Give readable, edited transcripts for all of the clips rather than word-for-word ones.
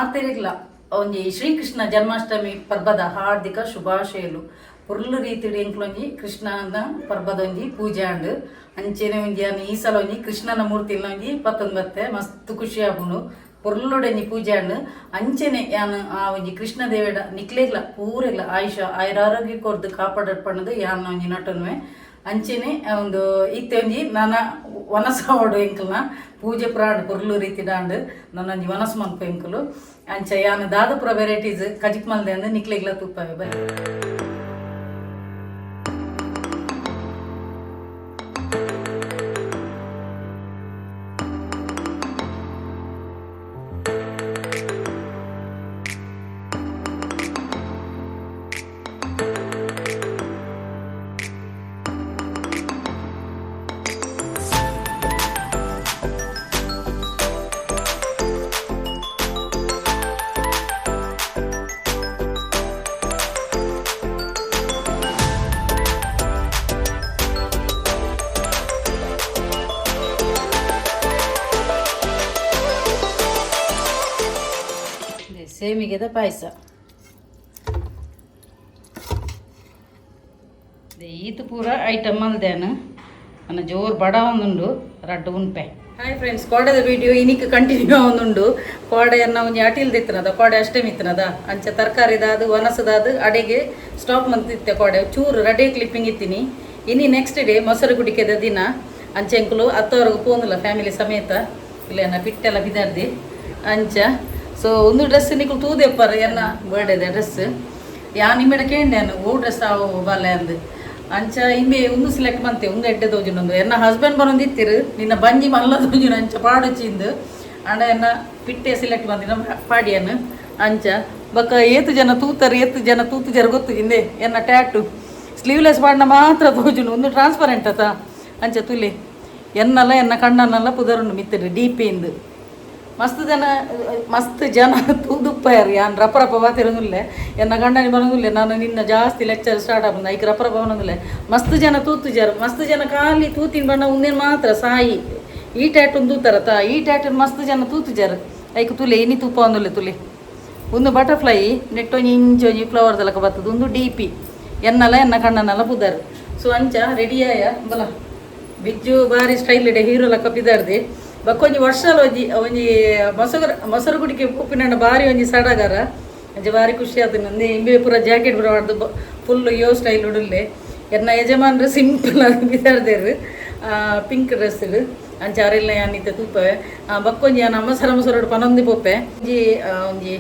ಮಾತಿರಿಲ್ಲ ಒಂಜಿ ಶ್ರೀಕೃಷ್ಣ ಜನ್ಮಾಷ್ಟಮಿ ಪರ್ಬದ ಹಾರ್ದಿಕ ಶುಭಾಶಯಲು ಪುರ್ಲು ರೀತಿಡ್ ಎಂಕ್ಲೊಂಜಿ ಕೃಷ್ಣನ ಪರ್ಬದ ಒಂಜಿ ಪೂಜೆ ಆಂಡ್ ಅಂಚೆನೆ ಒಂಜಿ ಈ ಸಲ ಒಂಜಿ ಕೃಷ್ಣನ ಮೂರ್ತಿಲ ಒಂಜಿ ಪತ್ತೊಂದು ಬತ್ತೆ ಮಸ್ತ್ ಖುಷಿ ಆಪುಂಡು ಪೊರ್ಲುಡೊಂಜಿ ಪೂಜೆ ಆಂಡ್ ಅಂಚೆನೆ ಯಾನ್ ಆ ಒಂಜಿ ಕೃಷ್ಣ ದೇವಡ ನಿಕ್ಲೆಗ್ಲ ಪೂರೆಗ್ಲ ಆಯುಷ ಆಯುರಾರೋಗ್ಯ ಕೊರ್ದು ಕಾಪಾಡಪಣ್ಣದು ಯಾನ್ ಒಂಜಿ ನಟನ್ವೆ ಅಂಚೆನೆ ಒಂದು ಇತ್ತೆ ಒಂಜಿ ನನ್ನ ವನಸ ಓಡು ಎಂಕಲ್ನ ಪೂಜೆ ಪ್ರಾಣ ಪೊರ್ಲು ರೀತಿ ದಾಂಡ್ ನನ್ನೊಂಜಿ ವನಸ್ ಮನ್ಪ ಎಂಕಲು ಅಂಚ ಯಾನ್ ದಾದಪುರ ವೆರೈಟೀಸ್ ಕಜಿಕ್ ಮಲ್ದೆ ಅಂದ್ ನಿಕ್ಲೆಗ್ಲ ತುಪ್ಪವೆ ಬರೀ ಸೇಮಿಗೆದ ಪಾಯಸ ಈತ ಪೂರ ಐಟಮ್ ಅಲ್ದೇನು ನನ್ನ ಜೋರು ಬಡ ಒಂದುಂಡು ರಡ್ಡು ಉಂಪೆ ಹಾಯ್ ಫ್ರೆಂಡ್ಸ್ ಕೋಡೆದ ವಿಡಿಯೋ ಇನಿಕ್ ಕಂಟಿನ್ಯೂ ಒಂದುಂಡು ಕೋಡೆಯನ್ನು ಒಂಜಿ ಅಟಿಲ್ದಿತ್ತನದ ಕೋಡೆ ಅಷ್ಟೇ ಮಿತ್ತನದ ಅಂಚೆ ತರಕಾರಿದಾದು ವನಸದಾದು ಅಡೆಗೆ ಸ್ಟಾಪ್ ಮಂತಿತ್ತೆ ಕೋಡೆ ಚೂರು ರಡೆ ಕ್ಲಿಪ್ಪಿಂಗ್ ಇತ್ತೀನಿ ಇನ್ನು ನೆಕ್ಸ್ಟ್ ಡೇ ಮೊಸರು ಕುಡಿಕೆದ ದಿನ ಅಂಚೆಂಕುಲು ಹತ್ತವರೆಗೂ ಪೋಂದಿಲ್ಲ ಫ್ಯಾಮಿಲಿ ಸಮೇತ ಇಲ್ಲ ಪಿಟ್ಟೆಲ್ಲ ಬಿದ್ದಾರ್ದಿ ಅಂಚ ಸೊ ಒಂದು ಡ್ರೆಸ್ ನಿಕ್ಲು ತೂದೆಪ್ಪಾರ ಎನ್ನ ಬರ್ಡೇದ ಡ್ರೆಸ್ ಯಾನ್ ನಿಮ್ಮೆಡ ಕೇಂಡೇನು ಓ ಡ್ರೆಸ್ ಆವು ಬಾಲೆ ಅಂದು ಅಂಚ ಇಮ್ಮೆ ಒಂದು ಸಿಲೆಕ್ಟ್ ಮಂತೆ ಒಂದು ಎಡ್ಡೆ ತೋಜುನೊಂದು ಎನ್ನ ಹಸ್ಬೆಂಡ್ ಬರೋದು ಇತ್ತಿರು ನಿನ್ನ ಬಂಜಿ ಮಲ್ಲ ತೋಜುನ ಅಂಚ ಪಾಡಚಿಂದು ಅಂಡ ಎನ್ನ ಪಿಟ್ಟೆ ಸಿಲೆಕ್ಟ್ ಮಂದಿನ ಪಾಡಿಯನು ಅಂಚ ಬಕ್ಕ ಏತು ಜನ ತೂತು ಜರ ಗೊತ್ತು ಹಿಂದೆ ಎನ್ನ ಟ್ಯಾಟು ಸ್ಲೀವ್ಲೆಸ್ ಪಾಡಿನ ಮಾತ್ರ ತೋಜುನು ಒಂದು ಟ್ರಾನ್ಸ್ಪರೆಂಟ್ ಅತ ಅಂಚ ತುಲಿ ಎನ್ನಲ್ಲ ಎನ್ನ ಕಣ್ಣನ್ನೆಲ್ಲ ಪುದರುಂಡು ಮಿತ್ತಿರು ಡಿಪಿಂದು ಮಸ್ತ್ ಜನ ತೂದುಪ್ಪಾರು ಯಾನ್ ರಪ್ಪ ಬಾತಿರೋದಿಲ್ಲ ಎನ್ನ ಗಂಡನಿ ಬರೋದಿಲ್ಲ ನಾನು ನಿನ್ನ ಜಾಸ್ತಿ ಲೆಕ್ಚರ್ ಸ್ಟಾರ್ಟ್ ಆಗ್ಬಂದು ಐಕ್ ರಪ್ಪ ಬರೋದಿಲ್ಲ ಮಸ್ತ್ ಜನ ಮಸ್ತ್ ಜನ ಖಾಲಿ ತೂತಿನ ಬಣ್ಣ ಒಂದೇನು ಮಾತ್ರ ಸಾಯಿ ಈ ಟ್ಯಾಟನ್ ತೂತಾರತ ಈ ಟ್ಯಾಟನ್ ಮಸ್ತ್ ಜನ ತೂತುಜಾರ ಐಕ್ ತುಲೆ ಇನಿ ತುಪ್ಪ ಒಂದಿಲ್ಲ ತುಲೆ ಒಂದು ಬಟರ್ಫ್ಲೈ ನೆಟ್ಟೊಂಜಿ ಇಂಚೊಂಜಿ ಫ್ಲವರ್ಸ್ ಎಲ್ಲ ಬರ್ತದೆ ಒಂದು ಡಿಪಿ ಎನ್ನಲ್ಲ ಎನ್ನ ಕಣ್ಣನ್ನೆಲ್ಲ ಪುದಾರು ಸೊ ಅಂಚ ರೆಡಿಯಾಯ ಬಲ ಬಿಜ್ಜು ಬಾರಿ ಸ್ಟೈಲ್ ಇಡೆ ಹೀರೋ ಲೆಕ್ಕ ಬಿದ್ದಾರ್ದೆ ಬಕ್ಕೊಂಜಿ ವರ್ಷಲ್ ಒಂಜಿ ಮೊಸರು ಕುಡಿಕೆ ಉಪ್ಪಿನ ಬಾರಿ ಒಂಜಿ ಸಡಗಾರ ಅಂಚೆ ಬಾರಿ ಖುಷಿ ಆಯ್ತು ನಂದೆ ಇಂಬೆ ಪೂರ ಜಾಕೆಟ್ ಬರಬಾರ್ದು ಫುಲ್ ಯೋ ಸ್ಟೈಲ್ ಉಡಲ್ಲೆ ಎನ್ನ ಯಜಮಾನ್ರು ಸಿಂಪಲ್ ಆಗಿ ಬಿದ್ದಾರ್ದೇರು ಪಿಂಕ್ ಡ್ರೆಸ್ ಅಂಚೆ ಅರೆಲ್ಲ ಯಾನಿತ್ತೆ ತೂಪವೆ ಬಕ್ಕೊಂಜಿ ಯಾನ ಮೊಸರು ಪನೊಂದಿ ಪೊಪ್ಪೆ ಒಂಜಿ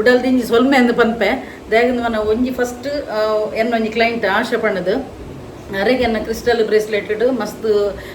ಉಡಲ್ದಿಂಜಿ ಸೊಲ್ಮೆ ಅಂದು ಪನ್ಪೆ ದೇಗಂದು ಮನ ಒಂಜಿ ಫಸ್ಟ್ ಎನ್ನೊಂಜಿ ಕ್ಲೈಂಟ್ ಆಶೆ ಪಣ್ಣದು ಅರೆಗೆ ಎನ್ನ ಕ್ರಿಸ್ಟಲ್ ಬ್ರೇಸ್ಲೆಟ್ ಮಸ್ತ್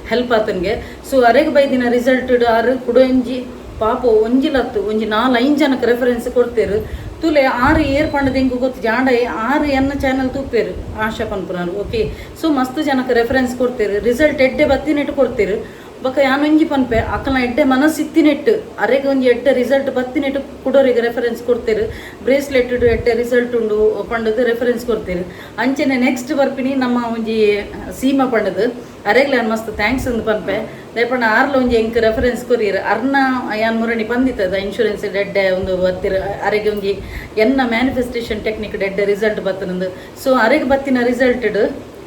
ಹೆಲ್ಪ್ ಆತನ್ಗೆ ಸೊ ಅರೆಗೆ ಬೈದಿನ ರಿಸಲ್ಟ್ ಆರು ಕುಡೊಂಜಿ ಪಾಪ ಒಂಜಿಲತ್ತು ಒಂಜಿ 4-5 ಜನಕ್ಕೆ ರೆಫರೆನ್ಸ್ ಕೊಡ್ತೇರು ತುಲೆ 6 ಏರ್ ಪಂಡದ ಹೆಂಗೆ ಗೊತ್ತು ಜಾಂಡ 6 ಎನ್ನ ಚಾನಲ್ ತೂಪೇರು ಆಶಾ ಪನ್ಪುನಾರು ಓಕೆ ಸೊ ಮಸ್ತ್ ಜನಕ್ಕೆ ರೆಫರೆನ್ಸ್ ಕೊಡ್ತೇರು ರಿಸಲ್ಟ್ ಎಡ್ಡೆ ಬತ್ತಿನೆಟ್ಟು ಕೊಡ್ತೇರು ಬೊಕ್ಕ ಯಾನೊಂಜಿ ಪನ್ಪೆ ಅಕ್ಕನ ಎಡ್ಡೆ ಮನಸ್ಸಿತ್ತಿನೆಟ್ಟು ಅರೆಗೆ ಒಂಜಿ ಎಡ್ಡೆ ರಿಸಲ್ಟ್ ಬತ್ತಿನೆಟ್ಟು ಕುಡೋರಿಗೆ ರೆಫರೆನ್ಸ್ ಕೊಡ್ತೇರು ಬ್ರೇಸ್ಲೆಟ್ ಎಡ್ಡೆ ರಿಸಲ್ಟ್ ಉಂಡು ಪಂಡದು ರೆಫರೆನ್ಸ್ ಕೊಡ್ತೇರು ಅಂಚೆನೆ ನೆಕ್ಸ್ಟ್ ಬರ್ಪಿನಿ ನಮ್ಮ ಒಂಜಿ ಸೀಮಾ ಪಂಡದು ಅರೆಗ್ಲ ಮಸ್ತ್ ಥ್ಯಾಂಕ್ಸ್ ಅಂದು ಪನ್ಪೆ ಲೇಪಣ್ಣ ಆರ್ಲ ಒಂಜಿ ಎಂಕ್ ರೆಫರೆನ್ಸ್ ಕೊರಿಯರು ಅರ್ನ ಯಾನ್ ಮುರಣಿ ಬಂದಿತ್ತದ ಇನ್ಶೂರೆನ್ಸ್ ಎಡ್ಡೆ ಒಂದು ಬತ್ತಿರ ಅರೆಗೆ ಒಂಜಿ ಎನ್ನ ಮ್ಯಾನಿಫೆಸ್ಟೇಷನ್ ಟೆಕ್ನಿಕ್ ಎಡ್ಡೆ ರಿಸಲ್ಟ್ ಬತ್ತನಂದು ಸೊ ಅರೆಗೆ ಬತ್ತಿನ ರಿಸಲ್ಟ್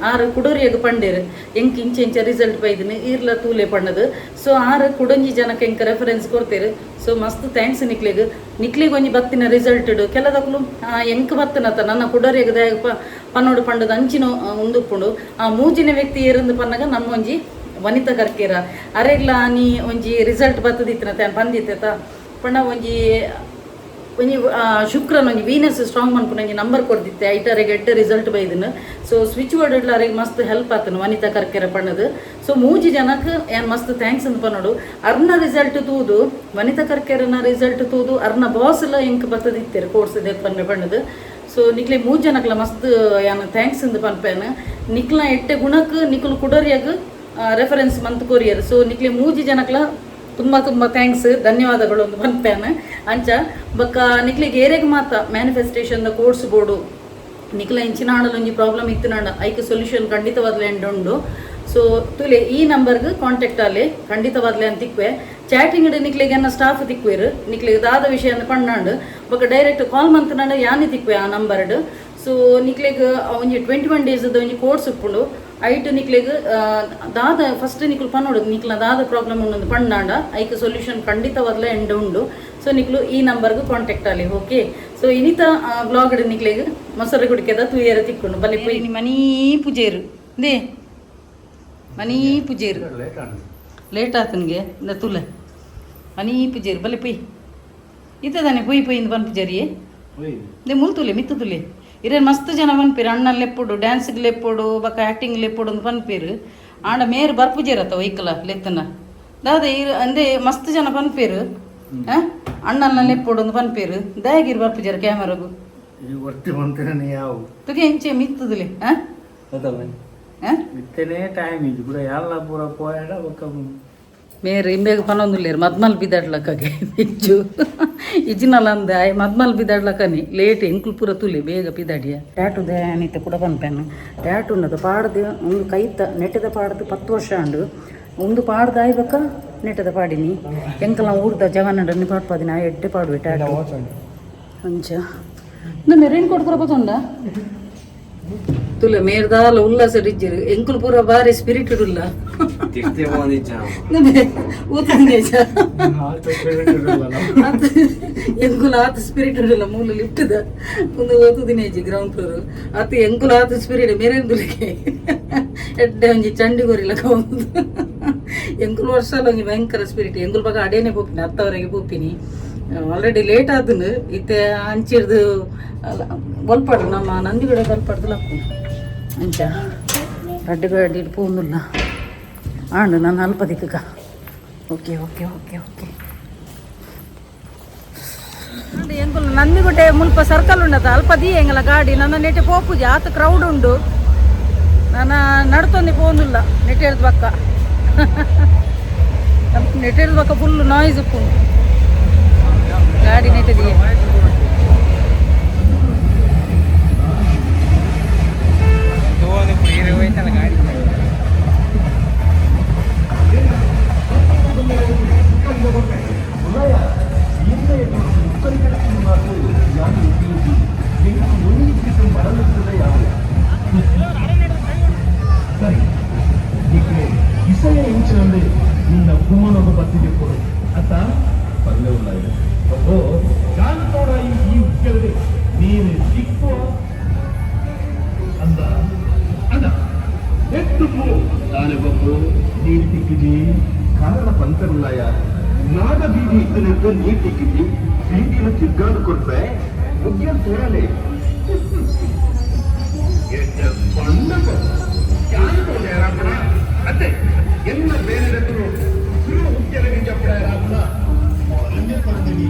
ಆರು ಕುಡೋರಿಯಾಗ ಪಂಡೇರು ಎಂಕ್ ಇಂಚೆ ರಿಸಲ್ಟ್ ಬೈದಿನಿ ಈರ್ಲ ತೂಲೆ ಪಣ್ಣದು ಸೊ ಆರು ಕುಡೊಂಜಿ ಜನಕ್ಕೆ ಎಂಕ ರೆಫರೆನ್ಸ್ ಕೊಡ್ತೇರು ಸೊ ಮಸ್ತ್ ಥ್ಯಾಂಕ್ಸ್ ನಿಕ್ಲಿಗೆ ಒಂಜಿ ಬತ್ತಿನ ರಿಸಲ್ಟ್ ಕೆಲದಕ್ಕೂ ಎಂಕ್ ಬತ್ತನತ್ತ ನನ್ನ ಕುಡೋರಿಯಾಗ ಪನ್ನೋಡು ಪಂಡದು ಅಂಚಿನ ಉಂದುಪ್ಪುಂಡು ಆ ಮೂಜಿನ ವ್ಯಕ್ತಿ ಏರಂದು ಪನ್ನಾಗ ನಮ್ಮ ಒಂಜಿ ವನಿತಾ ಕರ್ಕೇರ ಅರೆಗ್ಲ ನೀ ಒಂಜಿ ರಿಸಲ್ಟ್ ಬತ್ತದಿತ್ತನತ್ತ ಬಂದಿತ್ತ ಪಣ್ಣ ಒಂಜಿ ಶುಕ್ರನ ಒಂಜಿ ವೀನಸ್ ಸ್ಟ್ರಾಂಗ್ ಮನ್ಪುನ ಒಂಜಿ ನಂಬರ್ ಕೊಡ್ದಿತ್ತೆ ಐಟರೆಗೆ ಎಡ್ಡೆ ರಿಸಲ್ಟ್ ಬೈದನು ಸೊ ಸ್ವಿಚ್ ಬೋರ್ಡ್ ಇಡ್ಲಾರಿಗೆ ಮಸ್ತ್ ಹೆಲ್ಪ್ ಆತನು ವನಿತಾ ಕರ್ಕೆರ ಪಣ್ಣದು ಸೊ ಮೂಜಿ ಜನಕ್ಕೆ ಏನು ಮಸ್ತ್ ಥ್ಯಾಂಕ್ಸ್ ಅಂತ ಪನ್ನೋಡು ಅರ್ನ ರಿಸಲ್ಟ್ ತೂದು ವನಿತಾ ಕರ್ಕೆರನ ರಿಸಲ್ಟ್ ತೂದು ಅರ್ನ ಬಾಸ್ ಎಲ್ಲ ಎಂಕ್ ಬತ್ತದಿತ್ತೇರು ಕೋರ್ಸ್ ಇದೆ ಪಣ್ಣದು ಸೊ ನಿಕ್ಲೆ ಮೂಜ್ ಜನಕ್ಲ ಮಸ್ತ್ ಏನು ಥ್ಯಾಂಕ್ಸ್ ಅಂತ ಪನ್ಪೇನು ನಿಕ್ಲ ಎಟ್ಟೆ ಗುಣಕ್ಕೆ ನಿಕ್ಲು ಕುಡೋರಿಯಾಗ ರೆಫರೆನ್ಸ್ ಮಂತ್ ಕೊರಿಯರ್ ಸೊ ನಿಕ್ಲೆ ಮೂಜಿ ಜನಕ್ಲ ತುಂಬ ಥ್ಯಾಂಕ್ಸ್ ಧನ್ಯವಾದಗಳು ಒಂದು ಪನ್ಪೇನು ಅಂಚ ಬಕ್ಕ ನಿಕ್ಲಿಗೆ ಏರೆಗೆ ಮಾತ ಮ್ಯಾನಿಫೆಸ್ಟೇಷನ್ ಕೋರ್ಸ್ ಬೋರ್ಡು ನಿಕ್ಲ ಇಂಚಿನ ಒಂಜಿ ಪ್ರಾಬ್ಲಮ್ ಇತ್ತು ನಾಡ ಐಕೆ ಸೊಲ್ಯೂಷನ್ ಖಂಡಿತವಾದ್ಲೆ ಉಂಡು ಸೊ ತುಲೆ ಈ ನಂಬರ್ಗೆ ಕಾಂಟ್ಯಾಕ್ಟ್ ಅಲ್ಲಿ ಖಂಡಿತವಾದ್ಲೆ ಅಂತಿಕ್ವೆ ಚಾಟಿಂಗ್ ನಿಕ್ಲಿಗೆ ಎನ್ನ ಸ್ಟಾಫ್ ತಿಕ್ವೇರು ನಿಕ್ಲಿಗೆ ದಾದ ವಿಷಯ ಪಣ್ಣಾಂಡು ಬೊಕ ಡೈರೆಕ್ಟ್ ಕಾಲ್ ಮಂತನಾಂಡ ಯಾನಿ ತಿಕ್ವೆ ಆ ನಂಬರ್ಡ್ ಸೊ ನಿಕ್ಲಿಗೆ ಒಂಜಿ 21 days ಒಂಜಿ ಕೋರ್ಸ್ ಉಪ್ಪುಂಡು ಐಟ್ ನಿಕ್ಲಿಗೆ ದಾದ ಫಸ್ಟ್ ನಿಕ್ಲು ಪನ್ನೋಡು ನಿಕ್ಲ ದಾದ ಪ್ರಾಬ್ಲಮ್ ಉಂಡು ಪಣ್ಣಾಂಡ ಐಕ್ ಸೊಲ್ಯೂಷನ್ ಖಂಡಿತವಾದ್ಲ ಎಂಡ್ ಉಂಡು ಸೊ ನಿಕ್ಲು ಈ ನಂಬರ್ಗೆ ಕಾಂಟ್ಯಾಕ್ಟ್ ಅಲ್ಲಿ ಓಕೆ ಸೊ ಇನ್ನಿತ ಬ್ಲಾಗ್ ನಿಕ್ಲಿಗೆ ಮೊಸರು ಕುಡಿಕೆದ ತೂಯರ ತಿಕ್ಕೊಂಡು ಬಲ್ಲಿ ಪೋಯಿ ಮನಿ ಪೂಜೇರು ದೇ ಮನಿ ಪೂಜೇರು ಲೇಟ್ ಆತನಿಗೆ ಇಂದ ತುಲೆ ಮನಿ ಪೂಜೇರು ಬಲ್ಲಿ ಪೊಯ್ ಇತ್ತದಾನೆ ಪೊಯ್ ಇಂದ ಬನ್ ಪೂಜಾರಿಯೇ ದೇ ಮುಲ್ತುಲೆ ಮಿತ್ತು ತುಲೆ ಇರೇನು ಮಸ್ತ್ ಜನ ಪನ್ಪೇರು ಅಣ್ಣಲ್ಲಿ ಲೆಪ್ಪುಡು ಡ್ಯಾನ್ಸ್ಗೆ ಲೆಪ್ಪುಡು ಬಕ್ಕ ಆ್ಯಕ್ಟಿಂಗ್ ಲೆಪ್ಪುಡು ಅಂತ ಪನ್ಪೇರು ಆಂಡ ಮೇರು ಬರ್ಪುಜೇರತ್ತ ವೈಕಲ ಲೆತ್ತನ ದಾದ ಅಂದೆ ಮಸ್ತ್ ಜನ ಪನ್ಪೇರು ಅಣ್ಣಲ್ಲ ಲೆಪ್ಪುಡು ಅಂತ ಪನ್ಪೇರು ದಯಾಗಿರು ಬರ್ಪುಜಾರ ಕ್ಯಾಮರಾಗು ತುಗೆ ಹೆಂಚೆ ಮಿತ್ತುದುಲೆ ಮೇರು ಇಂಬೇಗ ಪನೊಂದುಲ್ಲೇರು ಮದ್ಮಲ್ ಬಿದ್ದಾಡ್ಲಕ್ಕಗೆ ಹೆಚ್ಚು ಇಜ್ಜಿನಲ್ಲ ಅಂದೆ ಆಯ್ ಮದ್ಮಲ್ ಬಿದ್ದಾಡ್ಲಕ್ಕನಿ ಲೇಟ್ ಎಂಕ್ಲು ಪೂರ ತುಲೆ ಬೇಗ ಬಿದ್ದಾಡಿಯ ಟ್ಯಾಟು ದಯಾನಿತ ಕೂಡ ಪನ್ಪೆನು ಟ್ಯಾಟು ಉಂಡದು ಪಾಡ್ದು ಒಂದು ಕೈತ ನೆಟ್ಟದ ಪಾಡ್ದು 10 ವರ್ಷ ಉಂಡು ಒಂದು ಪಾಡ್ದು ಆಯ್ಬೇಕ ನೆಟ್ಟದ ಪಾಡಿನಿ ಎಂಕಲ ಊರ್ದ ಜಗನ್ನಡನ್ನು ಪಾಡ್ಪಾದಿನ ಎಡ್ಡೆ ಪಾಡುವೆ ಟ್ಯಾಟು ಅಂಚ ಇನ್ನು ಮೆರೇನ್ ಕೊಡ್ತಾರ ಬತ್ತೊಂಡ ತುಲೆ ಮೇರ್ದಾಲ ಉಲ್ಲಾಸ ಡಿಜ್ಜಿರು ಎಂಕುಲು ಪೂರ ಬಾರಿ ಸ್ಪಿರಿಟೆಡ್ ಉಲ್ಲ ಎಂಕುಲ ಆತ ಸ್ಪಿರಿಟೆಡ್ ಉಲ್ಲ ಮೂಲ ಲಿಫ್ಟದ ಒಂದು ಓತು ದಿನೇಜಿ ಗ್ರೌಂಡ್ ಫ್ಲೋರ್ ಆತ ಎಂಕುಲ ಆತ ಸ್ಪಿರಿಟ್ ಮೇರೇನ್ ತುಲಿಕೆ ಎಡ್ಡೆ ಒಂಜಿ ಚಂಡಿಗೋರಿಲಕ ಒಂದು ಎಂಕುಲು ವರ್ಷ ಒಂಜಿ ಭಯಂಕರ ಸ್ಪಿರಿಟ್ ಎಂಕುಲು ಬಾಗ ಅಡೇನೆ ಪೋಪಿನಿ ಹತ್ತವರೆಗೆ ಪೋಪಿನಿ ಆಲ್ರೆಡಿ ಲೇಟ್ ಆದನು ಇತ್ತೆ ಅಂಚಿರ್ದು ಬಲ್ಪಾಡು ನಮ್ಮ ನಂದಿಗಡೆ ಬಲ್ಪಾಡ್ದು ಲಕ್ಕು ಅಂಚ ಅಡ್ಡಗಾಡಿ ಪೋಂದುಲ್ಲ ಆಂಡು ನಾನು ಅಲ್ಪ ದಿಕ್ಕ ಓಕೆ ಓಕೆ ಓಕೆ ಓಕೆ ಎಂಕುಲು ನಂದಿಗುಡ್ಡೆ ಮುಲ್ಪ ಸರ್ಕಲ್ ಉಂಡತ ಅಲ್ಪ ದಿ ಎಂಗಲ ಗಾಡಿ ನನ್ನ ನೆಟ್ಟೆ ಪೋಪುಜಿ ಆತ ಕ್ರೌಡ್ ಉಂಡು ನಾನು ನಡ್ತೊಂದು ಪೋಂದುಲ್ಲ ನೆಟ್ಟೆಳ್ದು ಪಕ್ಕ ನೆಟ್ಟೆಳ್ದು ಪಕ್ಕ ಫುಲ್ ನಾಯ್ಸ್ ಉಪ್ಪು ಗಾಡಿ ನೆಟ್ಟಿದೆಯೇ ನಿನ್ನ ಕುಮ್ಮನೊಬ್ಬ ಬರ್ತಿದ್ದೆ ಕೊಡು ಅತ್ತ ಪಲ್ಲೆ ಉಳ್ಳ ಓ ಕಾಣ್ತೋಡ ಈ ಉಕ್ಕಲ್ದೆ ನೀನು ಸಿಕ್ಕೋ ಅಂದ ಅಂದ ಎತ್ತುಕು ನಾನೆಬ್ಬು ನೀರು ತಿಕ್ಕಿದಿ ಕಾರಣ ಪಂತರುಳ್ಳಯ ನಾಡ ಬೀದಿ ಇದ್ದನೆಂದು ನೀರು ತಿಕ್ಕಿದಿ ಬೀದಿನ ಚಿಗ್ಗಾಡು ಕೊಟ್ರೆ ಮುಖ್ಯ ಸೇರಲೆ ಪಂಡಕ ಕಾಣ್ತೋಡ ಯಾರಪ್ಪಣ ಅತ್ತೆ என்ன பேர் எடுக்கிறோம் சிறு முக்கியம் చెప్పడారా అన్ని పడని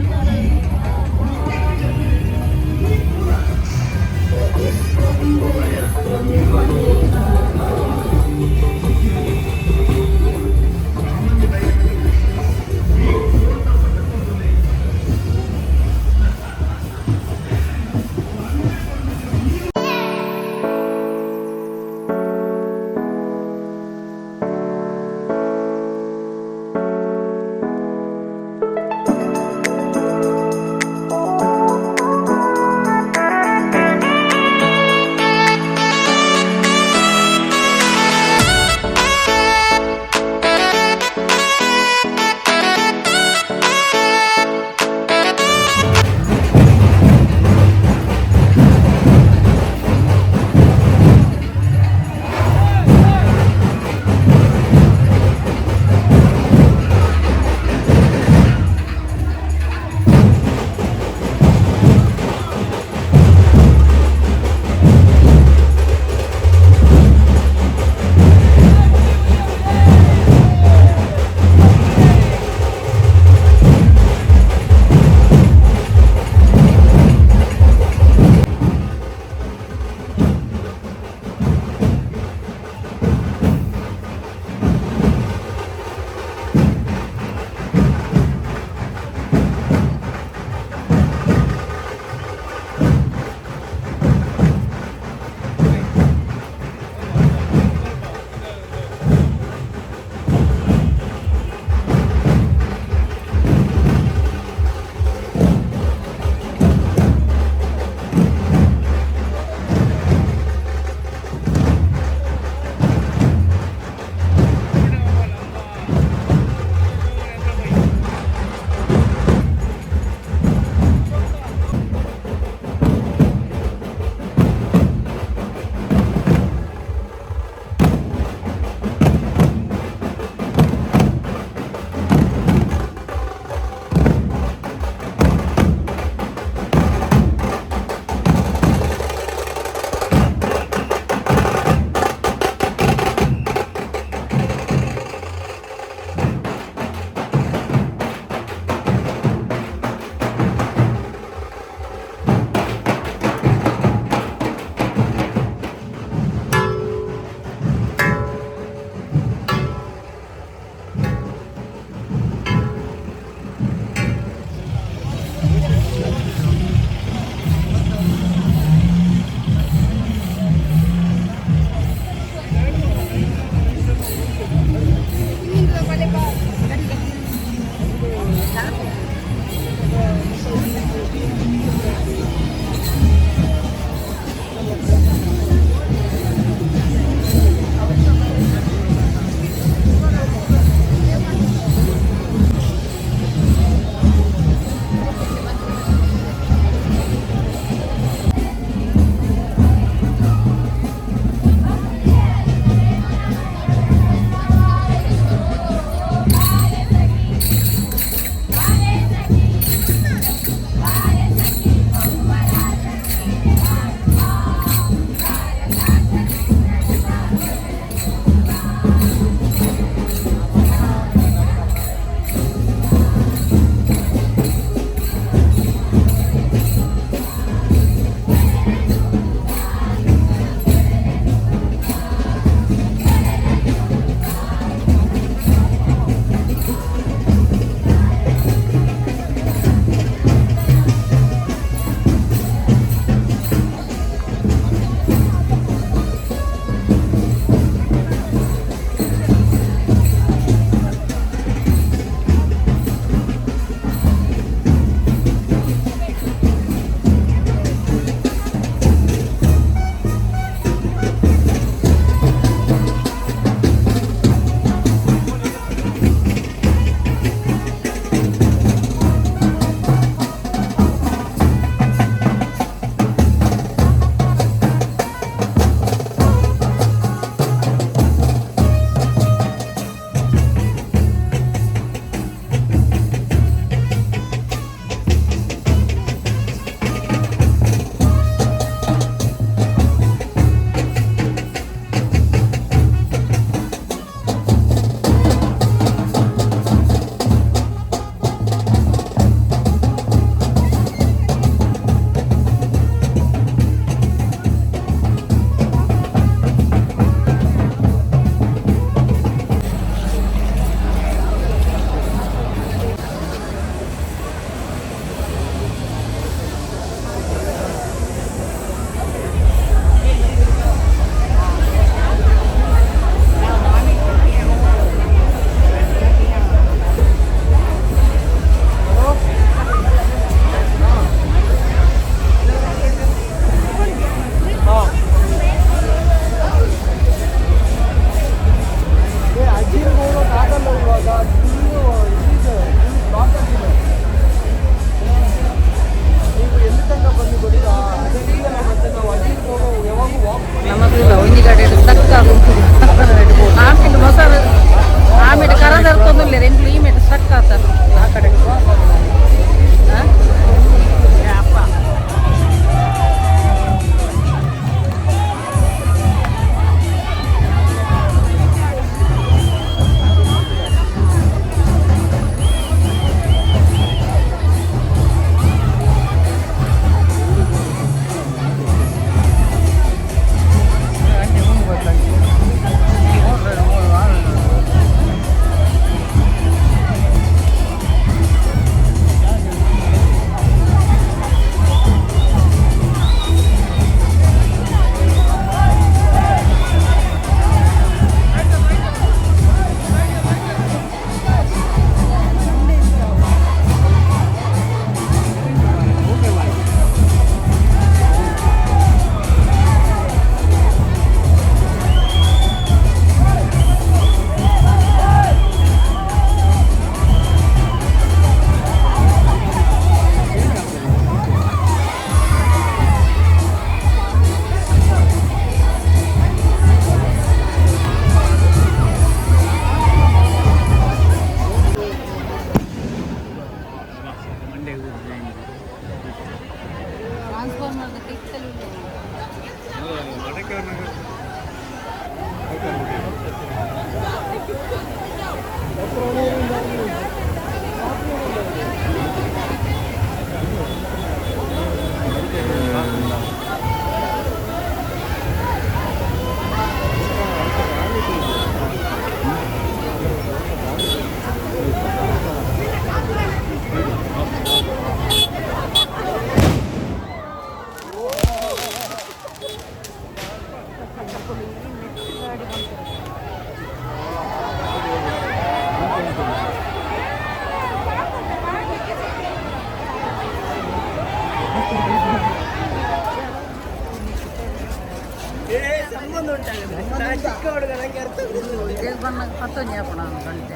ದೇವಣ್ಣ ಪತ್ತೊಂಜಿ ಹಾಕೋಣ ಗಂಟೆ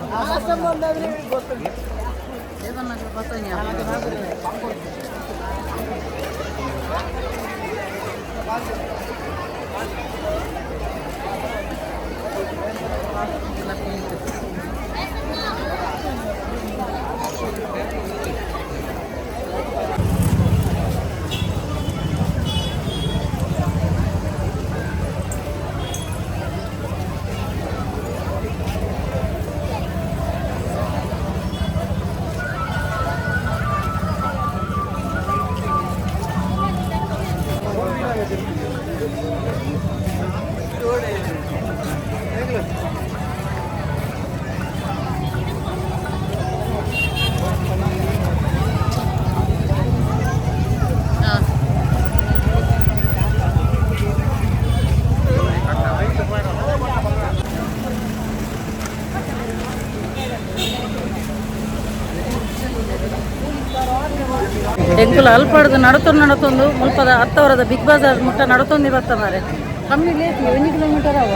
ದೇವಣ್ಣಕ್ಕೆ ಪತ್ತೊಂಜಿ ಎಂಕುಲು ಅಲ್ಪಡ್ದು ನಡತೊಂದು ಮುಲ್ಪದ ಹತ್ತವರದ ಬಿಗ್ ಬಜಾರ್ ಮುಟ್ಟ ನಡತೊಂದು ಬರ್ತ ಮಾರೆ ಕಮ್ಮಿ ಲೇಟ್ 1 ಕಿಲೋಮೀಟರ್ ಅವ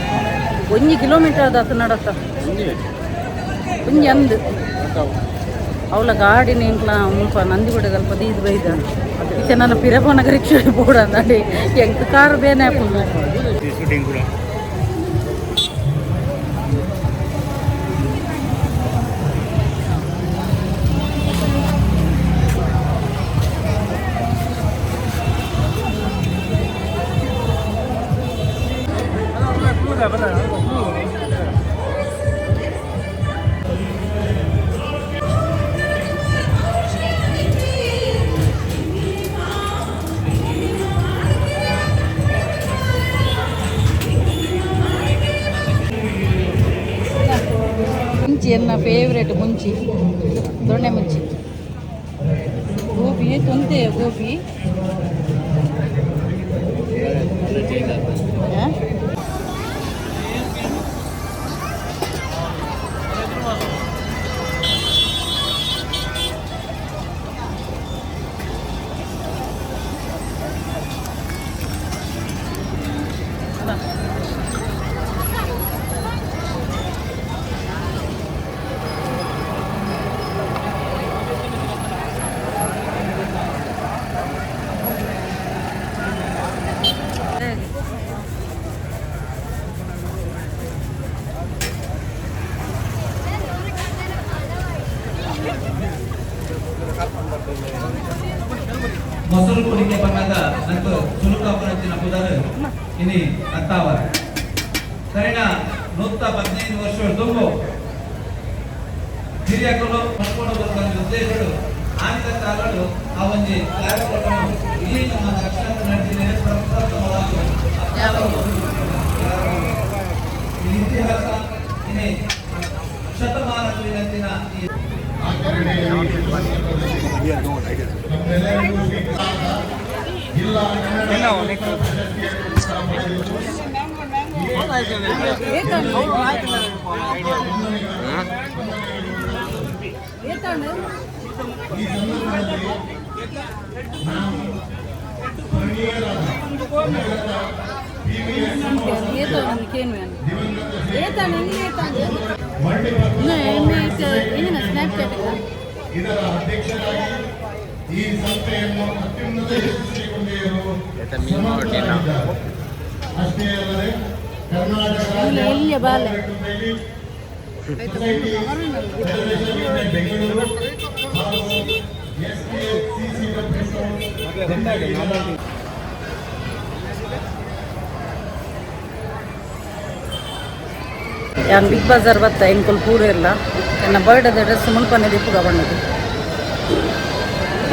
1 ಕಿಲೋಮೀಟರ್ ಅದು ನಡತ್ತ ಒಂಜಿ ಅಂದು ಅವಳ ಗಾಡಿನ ಇಂಕ್ಲ ಮುಲ್ಪ ನಂದಿಗುಡ ಸ್ವಲ್ಪ ದೀದ್ ಬೈದ ಈಚೆ ನನ್ನ ಪಿರಪನಗ ರಿಕ್ಷಾ ಬೋಡ ನಡಿ ಎಂಕ್ ಕಾರು ಬೇನೆ ಹಾಕೊಂಡು ಮುಂಚಿ ಎನ್ನ ಫೇವ್ರೇಟ್ ಮುಂಚಿ ದೊಣ್ಣೆ ಮುಂಚಿ gobi ತೊಂತೆ gobi mosarukudike bangada nantu suluka pranachina pudare ini attawar sarina 115 ವರ್ಷ ತುಂಬು ಹಿರಿಯಕರು ಮಾಡ್ಕೊಂಡು ಬರುವಂತ ಉದ್ದೇಶಗಳು ಆಂತ ಕಾಲಗಳು ಆ ಒಂದು ಕಾರ್ಯಕ್ರಮವನ್ನು ಇಲ್ಲಿ ನಮ್ಮ ರಕ್ಷಣಾ ನಡೆಸಿದೆ ಪ್ರಪ್ರಥಮವಾಗಿ ಇತಿಹಾಸ ini ಶತಮಾನಗಳಿಂದಿನ ಇದರ ಅಧ್ಯಕ್ಷರಾಗಿ ಈ ಸಂಸ್ಥೆಯನ್ನು ಅತ್ಯುನ್ನತ ಯಶಸ್ವಿಗೊಂಡಿರುವ ಅಷ್ಟೇ ಅಲ್ಲದೆ ಕರ್ನಾಟಕ ಬೆಂಗಳೂರು ಹಾಗೂ ಯಾನ್ ಬಿಗ್ ಬಜಾರ್ ಬತ್ತ ಎಂಕುಲ್ ಪೂರ ಇಲ್ಲ ನನ್ನ ಬರ್ಡೇದ ಡ್ರೆಸ್ ಮುಲ್ಪನೆ ದಿಪ್ಪುಗ ಬಣ್ಣದು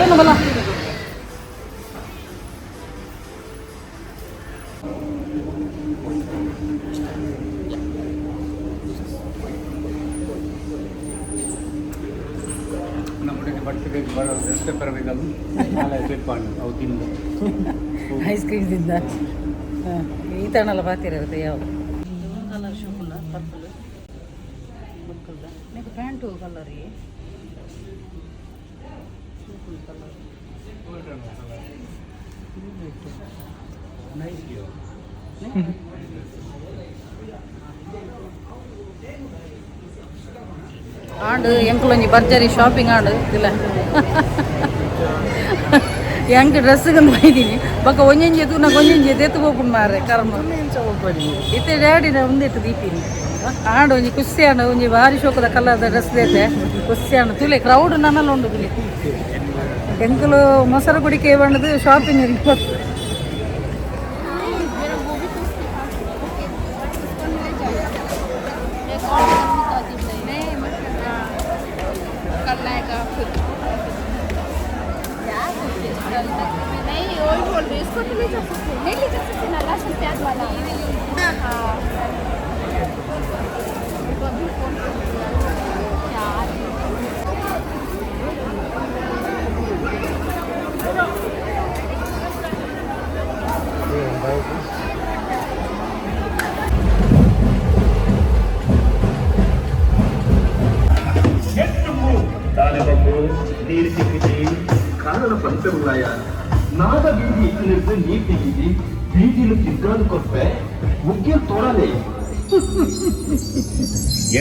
ಏನು ಬಲ ಐಸ್ ಕ್ರೀಮ್ ತಿಂದ ಈ ತಣ್ಣೆಲ್ಲ ಬಾತಿರುತ್ತೆ ಯಾವುದು ಕಲರ್ ಶೂಕುಲ್ಲ ಪರ್ಪಲ್ ಮಕ್ಕಳದ ನಿಮಗೆ ಪ್ಯಾಂಟು ಕಲರ್ ಶೂಕುಲ್ ಕಲರ್ ಆಂಡ್ ಎಂಕ್ಲೊಂಜಿ ಭರ್ಜರಿ ಶಾಪಿಂಗ್ ಆಂಡ್ ಇಲ್ಲ ಹೆಂಗೆ ಡ್ರೆಸ್ಸಿಗಂದು ಬೈದೀನಿ ಬಕ್ಕ ಒಂಜೊಂಜಿ ಎತ್ತು నాకు ಒಂಜೊಂಜಿ ಎತ್ತು ಹೋಗ್ಬಿಟ್ಟು ಮಾರ್ರೆ ಕರ್ಮ ಇತ್ತೆ ಡ್ಯಾಡಿನ ಒಂದಿಟ್ಟು ದೀಪಿನಿ ಆಂಡ್ ಒಂಜಿ ಖುಷಿ ಆಂಡ್ ಒಂಜಿ ಭಾರಿ ಶೋಕದ ಕಲರ್ದ ಡ್ರೆಸ್ ದೈತೆ ಖುಷಿ ಆಂಡ್ ತುಲೆ ಕ್ರೌಡ್ ನನ್ನಲ್ಲಿ ಉಂಡು ತುಲೆ ಎಂಕಲು ಮೊಸರುಗುಡಿಕೆ ಬಂಡದು ಶಾಪಿಂಗ್ ಇರ್ಬೋದು ನೀರು ಸಿಕ್ಕಿದೆ ಕಾರಣ ಪಂಚಮುಲಾಯ ನಾದ ಬೀದಿ ಇಟ್ಟು ನೀರು ತೆಗೀದಿ ಬೀದಿಲು ತಿರ್ಗಾದು ಕೊಟ್ಟೆ ಮುಖ್ಯ ತೋರಲೆ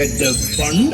ಎಡ್ಡ ಪಂಡ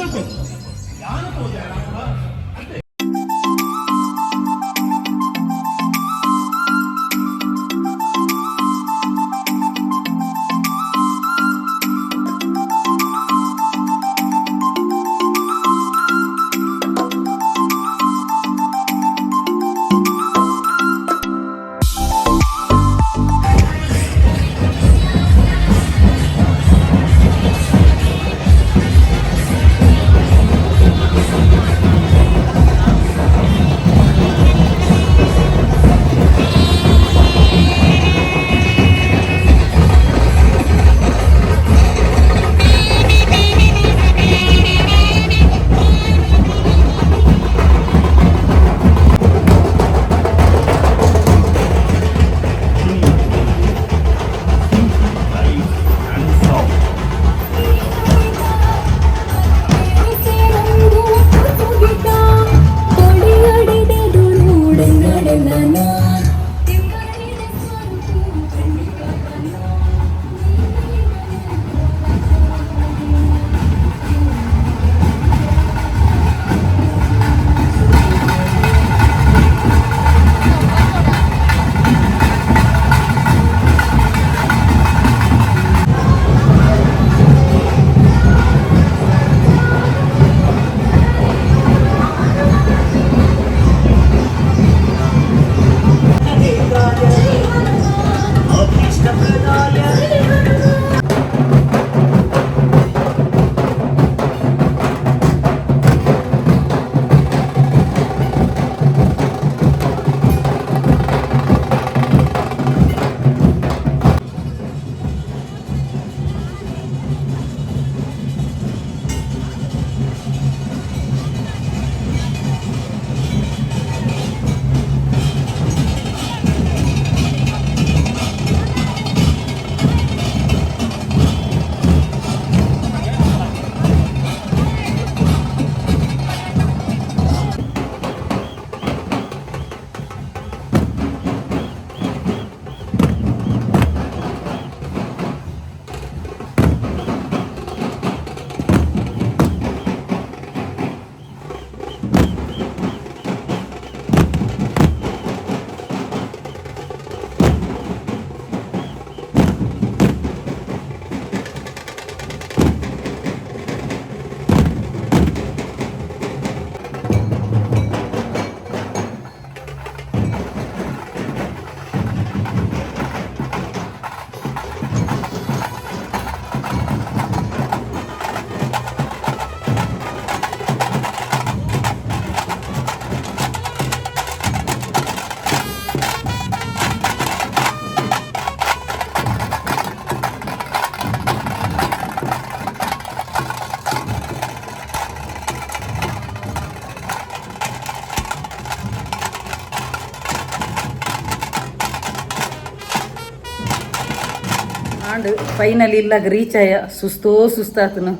ಆಂಡ್ ಫೈನಲಿ ಇಲ್ಲಾಗ ರೀಚ್ ಆಯ ಸುಸ್ತಾತನು.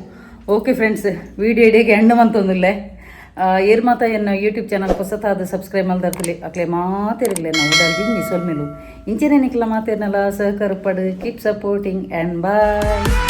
ಓಕೆ ಫ್ರೆಂಡ್ಸ್, ವಿಡಿಯೋ ಇಡೀಗೆ ಎಂಡ್ ಮಂತೊಂದಿಲ್ಲೆ ಏರ್ ಮಾತ ಎನ್ನ ಯೂಟ್ಯೂಬ್ ಚಾನಲ್ ಹೊಸತಾದ ಸಬ್ಸ್ಕ್ರೈಬ್ ಮಲ್ದರ್ತಿಲಿ ಅಕ್ಲೆ ಮಾತಿರಲಿಲ್ಲ ನಾವು ಉಡಾಲ್ಗಿ ನಿಸೋಲ್ ಮೇಲೂ ಇಂಚೆನೆ ನಿಕ್ಲ ಮಾತೇನಲ್ಲ ಸಹಕಾರ ಪಡು. Keep supporting and bye.